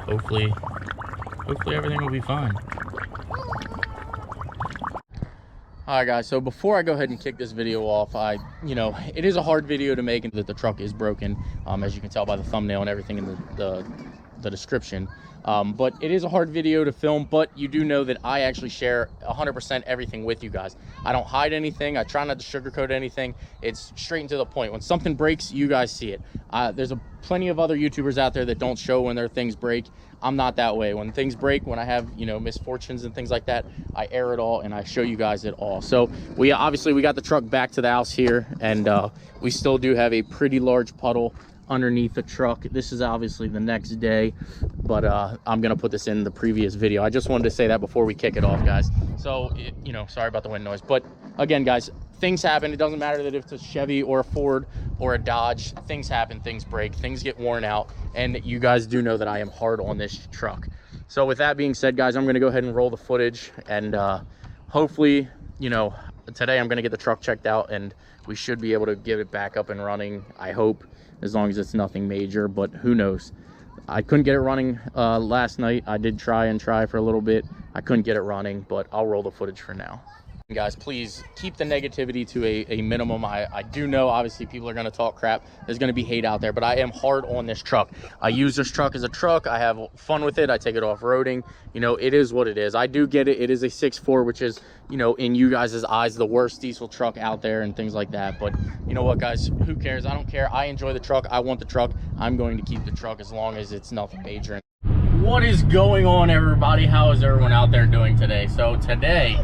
hopefully everything will be fine. All right, guys, so before I go ahead and kick this video off, it is a hard video to make, and that the truck is broken, as you can tell by the thumbnail and everything in the description. But it is a hard video to film, but you do know that I actually share 100% everything with you guys. I don't hide anything. I try not to sugarcoat anything. It's straight and to the point. When something breaks, you guys see it. There's plenty of other YouTubers out there that don't show when their things break. I'm not that way. When things break, when I have, misfortunes and things like that, I air it all and I show you guys it all. So we got the truck back to the house here, and we still do have a pretty large puddle underneath the truck. This is obviously the next day, but I'm gonna put this in the previous video. I just wanted to say that before we kick it off, guys. So sorry about the wind noise, but again, guys, things happen. It doesn't matter that if it's a Chevy or a Ford or a Dodge. Things happen, things break, things get worn out, and you guys do know that I am hard on this truck. So with that being said, guys, I'm gonna go ahead and roll the footage, and hopefully, today I'm gonna get the truck checked out, and we should be able to get it back up and running, I hope, as long as it's nothing major, but who knows. I couldn't get it running last night. I did try for a little bit. I couldn't get it running, but I'll roll the footage for now. Guys, please keep the negativity to a minimum. I do know, obviously, people are going to talk crap. There's going to be hate out there, but I am hard on this truck. I use this truck as a truck. I have fun with it. I take it off-roading. It is what it is. I do get it. It is a 6.4, which is, in you guys' eyes, the worst diesel truck out there and things like that. But you know what, guys? Who cares? I don't care. I enjoy the truck. I want the truck. I'm going to keep the truck as long as it's nothing major. What is going on, everybody? How is everyone out there doing today? So today,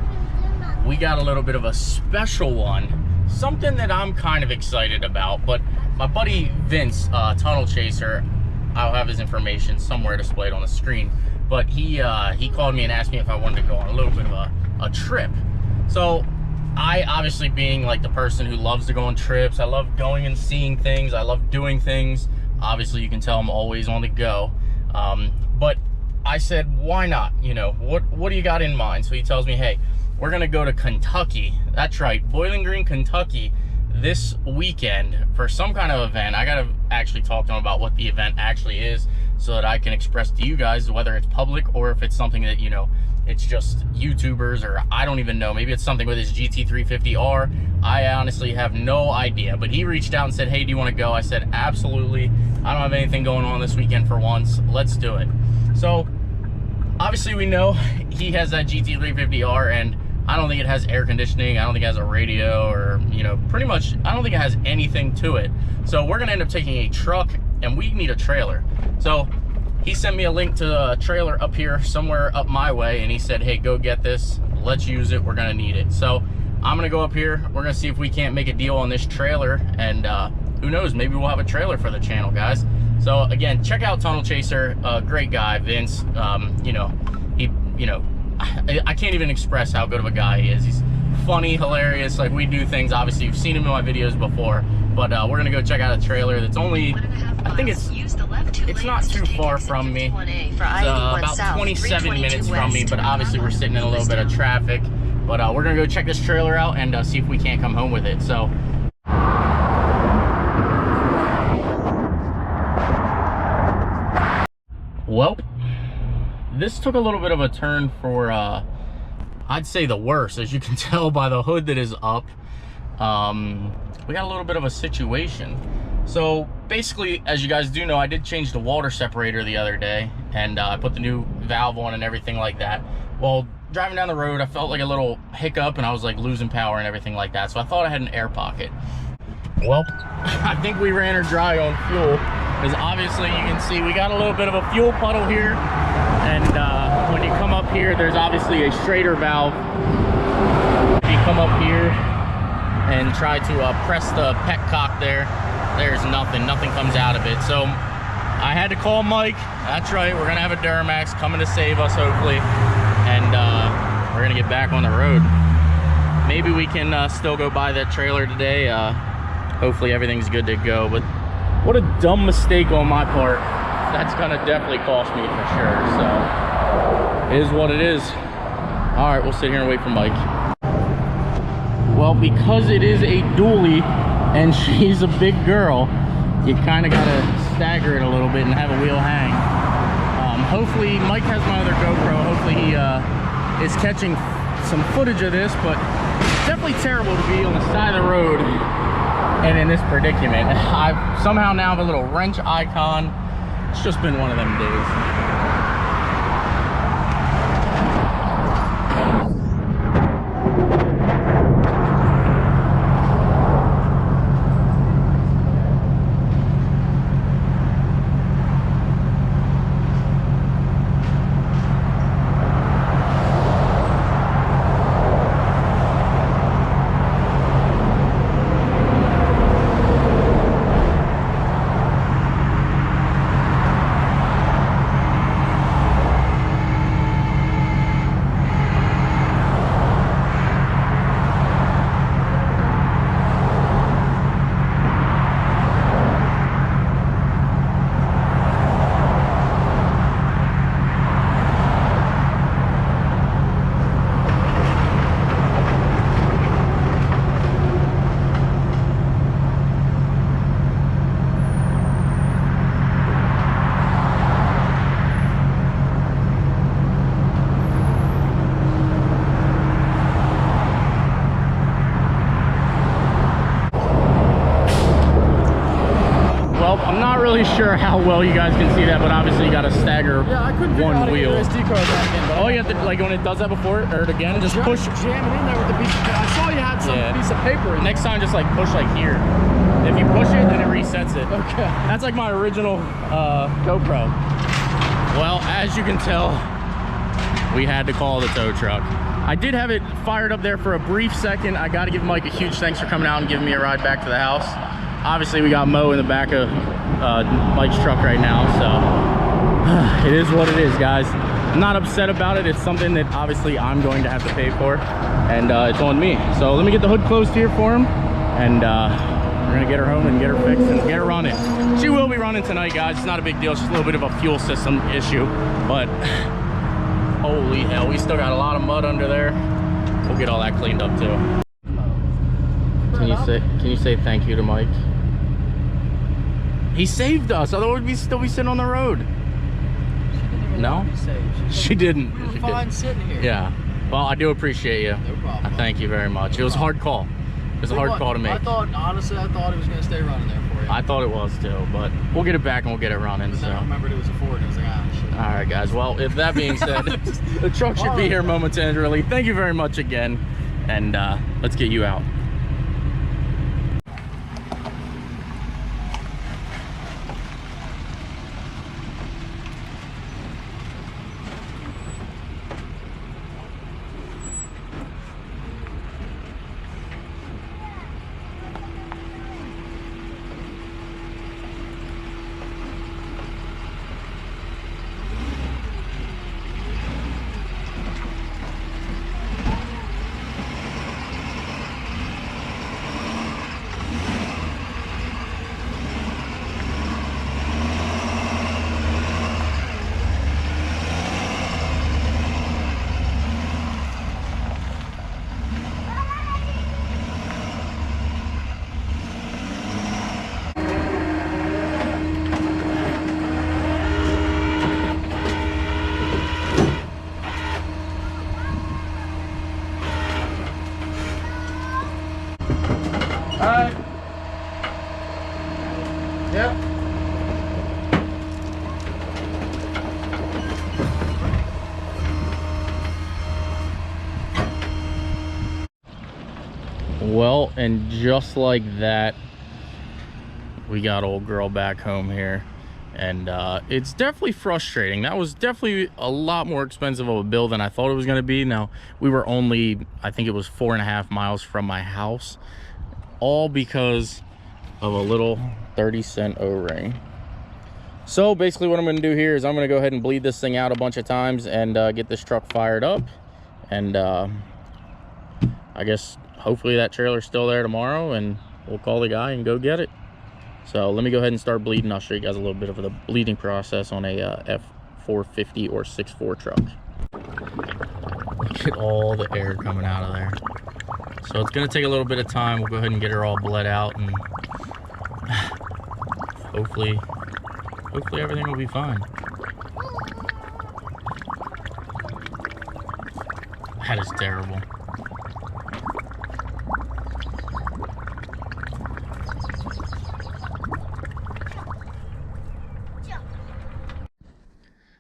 we got a little bit of a special one, something that I'm kind of excited about. But my buddy Vince, Tunnel Chaser, I'll have his information somewhere displayed on the screen, but he called me and asked me if I wanted to go on a little bit of a trip. So I, obviously, being like the person who loves to go on trips, I love going and seeing things, I love doing things. Obviously, you can tell I'm always on the go, but I said, why not? What do you got in mind? So he tells me, hey, we're gonna go to Kentucky. That's right, Bowling Green, Kentucky, this weekend for some kind of event. I gotta actually talk to him about what the event actually is, so that I can express to you guys whether it's public or if it's something that, it's just YouTubers, or I don't even know. Maybe it's something with his GT350R. I honestly have no idea. But he reached out and said, hey, do you want to go? I said, absolutely. I don't have anything going on this weekend for once. Let's do it. So obviously we know he has that GT350R, and I don't think it has air conditioning. I don't think it has a radio, or, pretty much, I don't think it has anything to it. So we're gonna end up taking a truck, and we need a trailer. So he sent me a link to a trailer up here, somewhere up my way, and he said, hey, go get this. Let's use it. We're gonna need it. So I'm gonna go up here. We're gonna see if we can't make a deal on this trailer, and who knows, maybe we'll have a trailer for the channel, guys. So again, check out Tunnel Chaser, great guy, Vince. I can't even express how good of a guy he is. He's funny, hilarious. Like, we do things, obviously you've seen him in my videos before, but we're gonna go check out a trailer that's only, I think it's not too far from me. It's about 27 minutes from me, but obviously we're sitting in a little bit of traffic. But we're gonna go check this trailer out and see if we can't come home with it. So well, this took a little bit of a turn for, I'd say the worst, as you can tell by the hood that is up. We got a little bit of a situation. So basically, as you guys do know, I did change the water separator the other day, and I put the new valve on and everything like that. Well, driving down the road, I felt like a little hiccup, and I was like losing power and everything like that. So I thought I had an air pocket. Well, I think we ran her dry on fuel, because obviously you can see we got a little bit of a fuel puddle here. And when you come up here, there's obviously a straighter valve. If you come up here and try to press the petcock there, there's nothing comes out of it. So I had to call Mike. That's right, we're gonna have a Duramax coming to save us, hopefully, and we're gonna get back on the road. Maybe we can still go buy that trailer today. Hopefully everything's good to go. But what a dumb mistake on my part. That's gonna definitely cost me for sure. So it is what it is. All right, we'll sit here and wait for Mike. Well, because it is a dually and she's a big girl, you kind of gotta stagger it a little bit and have a wheel hang. Hopefully, Mike has my other GoPro. Hopefully he is catching some footage of this, but it's definitely terrible to be on the side of the road and in this predicament. I somehow now have a little wrench icon. It's just been one of them days. I'm not really sure how well you guys can see that, but obviously you got to stagger one wheel. SD card back in, oh, you have to, like, when it does that before or again, just push. Jam it in there with the piece of paper. I saw you had some piece of paper in Next time, just like push like here. If you push it, then it resets it. Okay. That's like my original GoPro. Well, as you can tell, we had to call the tow truck. I did have it fired up there for a brief second. I got to give Mike a huge thanks for coming out and giving me a ride back to the house. Obviously, we got Mo in the back of Mike's truck right now, so it is what it is, guys. I'm not upset about it. It's something that obviously I'm going to have to pay for, and it's on me. So let me get the hood closed here for him, and we're gonna get her home and get her fixed and get her running. She will be running tonight, guys. It's not a big deal. It's just a little bit of a fuel system issue, but holy hell, we still got a lot of mud under there. We'll get all that cleaned up too. Can you say thank you to Mike? He saved us, otherwise we'd still be sitting on the road. No? She didn't. We were fine sitting here. Yeah. Well, I do appreciate you. No problem. I thank you very much. It was a hard call. It was a hard call to make. Honestly, I thought it was going to stay running there for you. I thought it was too, but we'll get it back and we'll get it running. But then I remembered it was a Ford and I was like, ah, shit. All right, guys. Well, if that being said, the truck should be here momentarily. Thank you very much again, and let's get you out. Alright. Yep. Well, and just like that, we got old girl back home here, and it's definitely frustrating. That was definitely a lot more expensive of a bill than I thought it was going to be. Now, we were only, I think it was 4.5 miles from my house, all because of a little 30-cent O-ring. So basically what I'm going to do here is I'm going to go ahead and bleed this thing out a bunch of times and get this truck fired up, and I guess hopefully that trailer's still there tomorrow and we'll call the guy and go get it. So let me go ahead and start bleeding. I'll show you guys a little bit of the bleeding process on a F450 or 6.4 truck. Look at all the air coming out of there. So it's going to take a little bit of time. We'll go ahead and get her all bled out, and hopefully everything will be fine. That is terrible.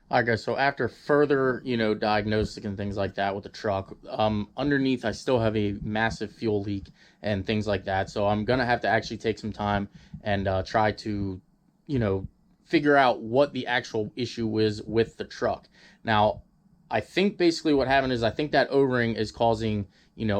All right, guys, so after further, diagnostic and things like that with the truck, underneath I still have a massive fuel leak and things like that. So I'm going to have to actually take some time and try to, figure out what the actual issue is with the truck. Now, I think basically what happened is I think that O-ring is causing,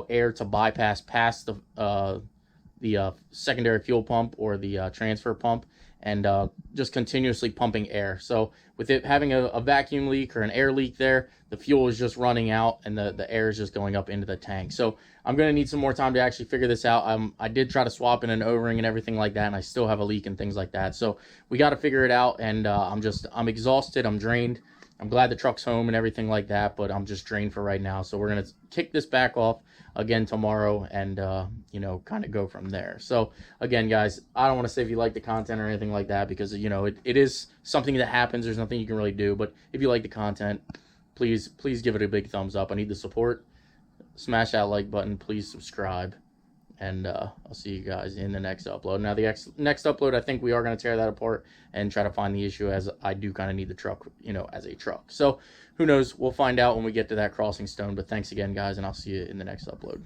air to bypass past the secondary fuel pump or the transfer pump and just continuously pumping air. So with it having a vacuum leak or an air leak there, the fuel is just running out and the air is just going up into the tank. So I'm going to need some more time to actually figure this out. I did try to swap in an O-ring and everything like that, and I still have a leak and things like that. So we got to figure it out, and I'm exhausted, I'm drained. I'm glad the truck's home and everything like that, but I'm just drained for right now. So we're going to kick this back off again tomorrow and, kind of go from there. So again, guys, I don't want to say if you like the content or anything like that because, it is something that happens. There's nothing you can really do. But if you like the content, please give it a big thumbs up. I need the support. Smash that like button. Please subscribe. And I'll see you guys in the next upload. Now, the next upload, I think we are going to tear that apart and try to find the issue, as I do kind of need the truck, as a truck. So who knows? We'll find out when we get to that crossing stone. But thanks again, guys, and I'll see you in the next upload.